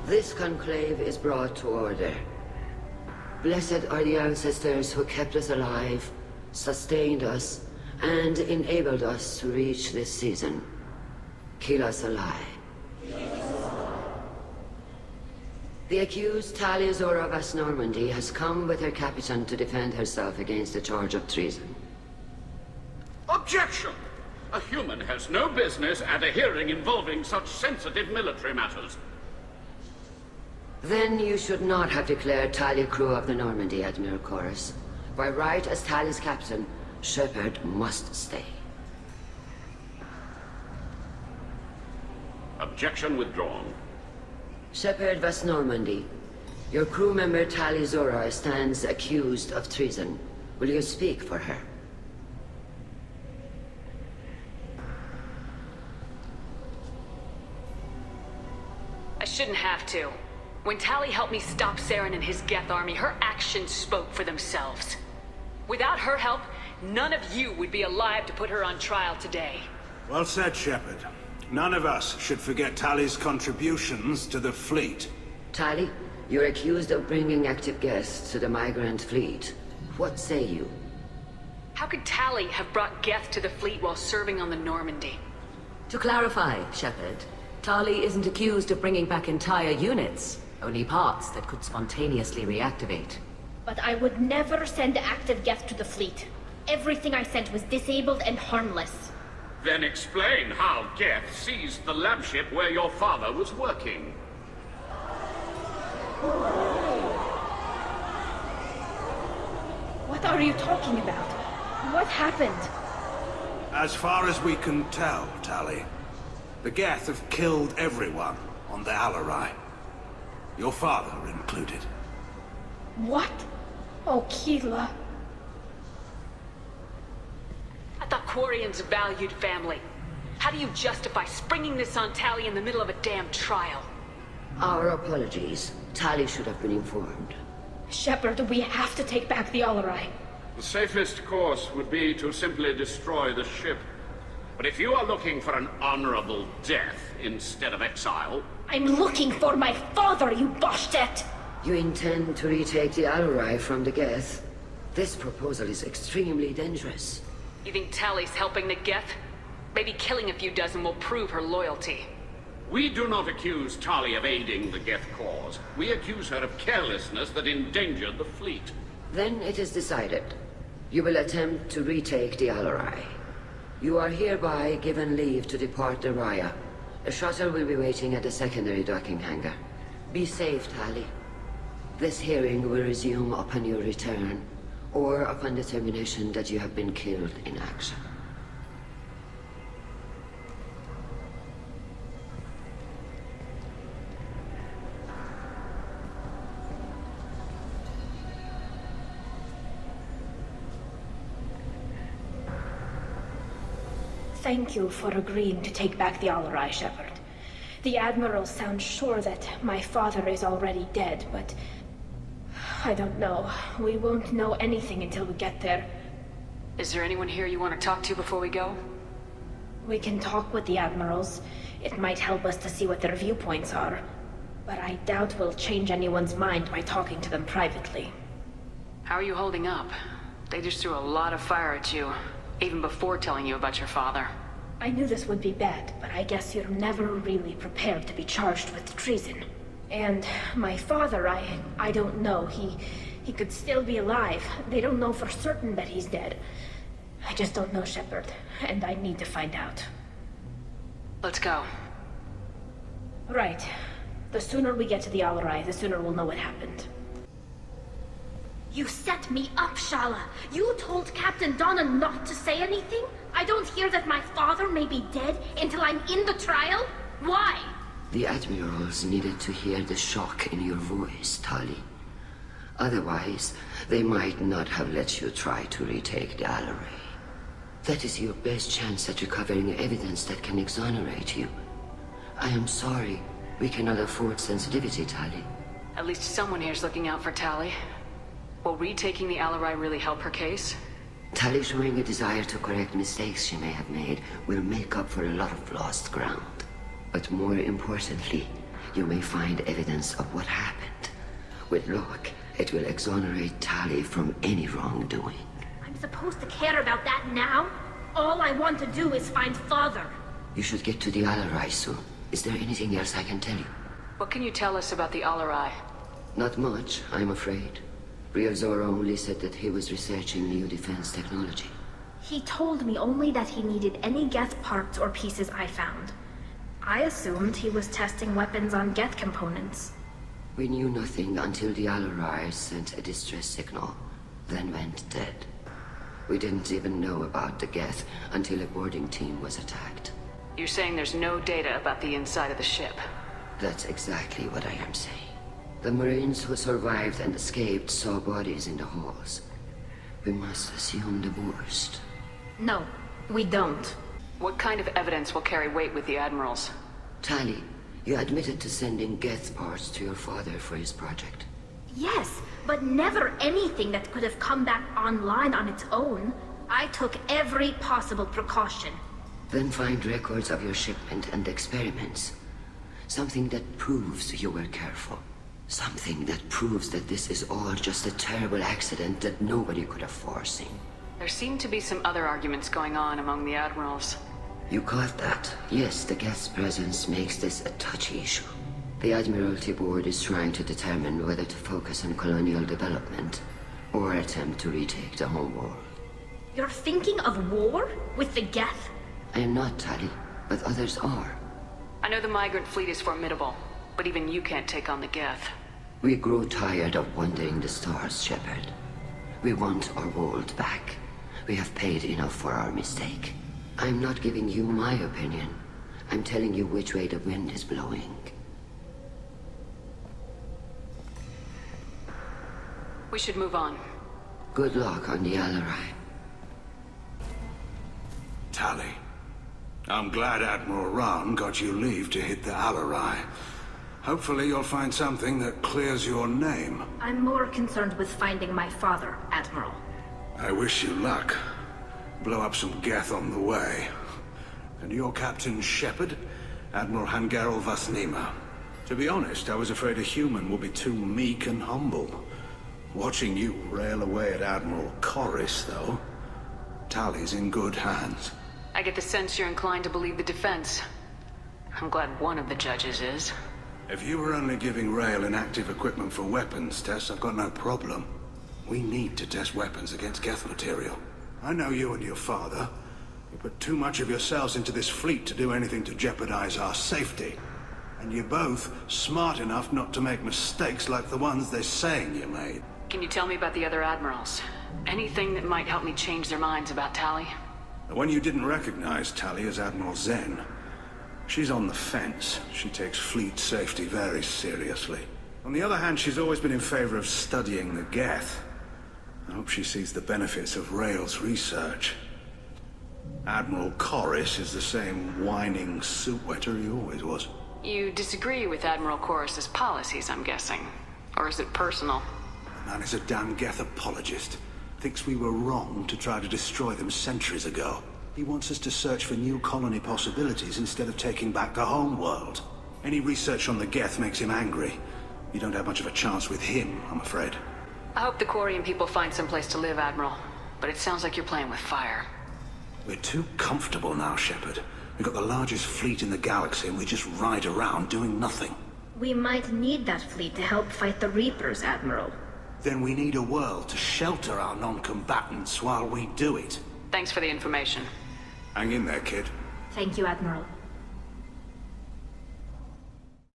This conclave is brought to order. Blessed are the ancestors who kept us alive, sustained us, and enabled us to reach this season. Keep us alive. The accused Tali of Normandy has come with her captain to defend herself against the charge of treason. Objection! A human has no business at a hearing involving such sensitive military matters. Then you should not have declared Tali crew of the Normandy, Admiral Chorus. By right as Tali's captain, Shepard must stay. Objection withdrawn. Shepard Normandy, your crew member Tali Zora stands accused of treason. Will you speak for her? I shouldn't have to. When Tali helped me stop Saren and his Geth army, her actions spoke for themselves. Without her help, none of you would be alive to put her on trial today. Well said, Shepard. None of us should forget Tali's contributions to the fleet. Tali, you're accused of bringing active Geth to the Migrant Fleet. What say you? How could Tali have brought Geth to the fleet while serving on the Normandy? To clarify, Shepard, Tali isn't accused of bringing back entire units, only parts that could spontaneously reactivate. But I would never send active Geth to the fleet. Everything I sent was disabled and harmless. Then explain how Geth seized the lab ship where your father was working. What are you talking about? What happened? As far as we can tell, Tali, the Geth have killed everyone on the Alarai. Your father included. What? Oh, Keela. I thought Quarians valued family. How do you justify springing this on Tali in the middle of a damn trial? Our apologies. Tali should have been informed. Shepard, we have to take back the Alarai. The safest course would be to simply destroy the ship. But if you are looking for an honorable death instead of exile... I'm looking for my father, you Boshtet! You intend to retake the Alarai from the Geth? This proposal is extremely dangerous. You think Tali's helping the Geth? Maybe killing a few dozen will prove her loyalty. We do not accuse Tali of aiding the Geth cause. We accuse her of carelessness that endangered the fleet. Then it is decided. You will attempt to retake the Alarai. You are hereby given leave to depart the Raya. A shuttle will be waiting at the secondary docking hangar. Be safe, Tali. This hearing will resume upon your return, or upon determination that you have been killed in action. Thank you for agreeing to take back the Alarai, Shepard. The Admiral sounds sure that my father is already dead, but... I don't know. We won't know anything until we get there. Is there anyone here you want to talk to before we go? We can talk with the Admirals. It might help us to see what their viewpoints are. But I doubt we'll change anyone's mind by talking to them privately. How are you holding up? They just threw a lot of fire at you, even before telling you about your father. I knew this would be bad, but I guess you're never really prepared to be charged with treason. And my father, I don't know. He could still be alive. They don't know for certain that he's dead. I just don't know, Shepard, and I need to find out. Let's go. Right. The sooner we get to the Alarai, the sooner we'll know what happened. You set me up, Shala. You told Captain Donna not to say anything? I don't hear that my father may be dead until I'm in the trial? Why? The Admirals needed to hear the shock in your voice, Tali. Otherwise, they might not have let you try to retake the Alarai. That is your best chance at recovering evidence that can exonerate you. I am sorry. We cannot afford sensitivity, Tali. At least someone here's looking out for Tali. Will retaking the Alarai really help her case? Tali showing a desire to correct mistakes she may have made will make up for a lot of lost ground. But more importantly, you may find evidence of what happened. With luck, it will exonerate Tali from any wrongdoing. I'm supposed to care about that now? All I want to do is find Father. You should get to the Alarai soon. Is there anything else I can tell you? What can you tell us about the Alarai? Not much, I'm afraid. Real Zora only said that he was researching new defense technology. He told me only that he needed any Geth parts or pieces I found. I assumed he was testing weapons on Geth components. We knew nothing until the Alarai sent a distress signal, then went dead. We didn't even know about the Geth until a boarding team was attacked. You're saying there's no data about the inside of the ship? That's exactly what I am saying. The Marines who survived and escaped saw bodies in the halls. We must assume the worst. No, we don't. What kind of evidence will carry weight with the Admirals? Tali, you admitted to sending Geth parts to your father for his project. Yes, but never anything that could have come back online on its own. I took every possible precaution. Then find records of your shipment and experiments. Something that proves you were careful. Something that proves that this is all just a terrible accident that nobody could have foreseen. There seem to be some other arguments going on among the Admirals. You caught that? Yes, the Geth's presence makes this a touchy issue. The Admiralty Board is trying to determine whether to focus on colonial development or attempt to retake the homeworld. You're thinking of war? With the Geth? I am not, Tali, but others are. I know the Migrant Fleet is formidable, but even you can't take on the Geth. We grow tired of wandering the stars, Shepard. We want our world back. We have paid enough for our mistake. I'm not giving you my opinion. I'm telling you which way the wind is blowing. We should move on. Good luck on the Alarai. Tali, I'm glad Admiral Ran got you leave to hit the Alarai. Hopefully you'll find something that clears your name. I'm more concerned with finding my father, Admiral. I wish you luck. Blow up some Geth on the way. And your Captain Shepard? Admiral Hangarel Vasnima. To be honest, I was afraid a human would be too meek and humble. Watching you rail away at Admiral Corris, though. Tali's in good hands. I get the sense you're inclined to believe the defense. I'm glad one of the judges is. If you were only giving Rail inactive equipment for weapons tests, I've got no problem. We need to test weapons against Geth material. I know you and your father. You put too much of yourselves into this fleet to do anything to jeopardize our safety. And you're both smart enough not to make mistakes like the ones they're saying you made. Can you tell me about the other Admirals? Anything that might help me change their minds about Tali? The one you didn't recognize, Tali, is Admiral Zen. She's on the fence. She takes fleet safety very seriously. On the other hand, she's always been in favor of studying the Geth. I hope she sees the benefits of Rail's research. Admiral Corris is the same whining soup-wetter he always was. You disagree with Admiral Corris's policies, I'm guessing. Or is it personal? The man is a damn Geth apologist. Thinks we were wrong to try to destroy them centuries ago. He wants us to search for new colony possibilities instead of taking back the home world. Any research on the Geth makes him angry. You don't have much of a chance with him, I'm afraid. I hope the Quarian people find some place to live, Admiral. But it sounds like you're playing with fire. We're too comfortable now, Shepard. We've got the largest fleet in the galaxy and we just ride around doing nothing. We might need that fleet to help fight the Reapers, Admiral. Then we need a world to shelter our non-combatants while we do it. Thanks for the information. Hang in there, kid. Thank you, Admiral.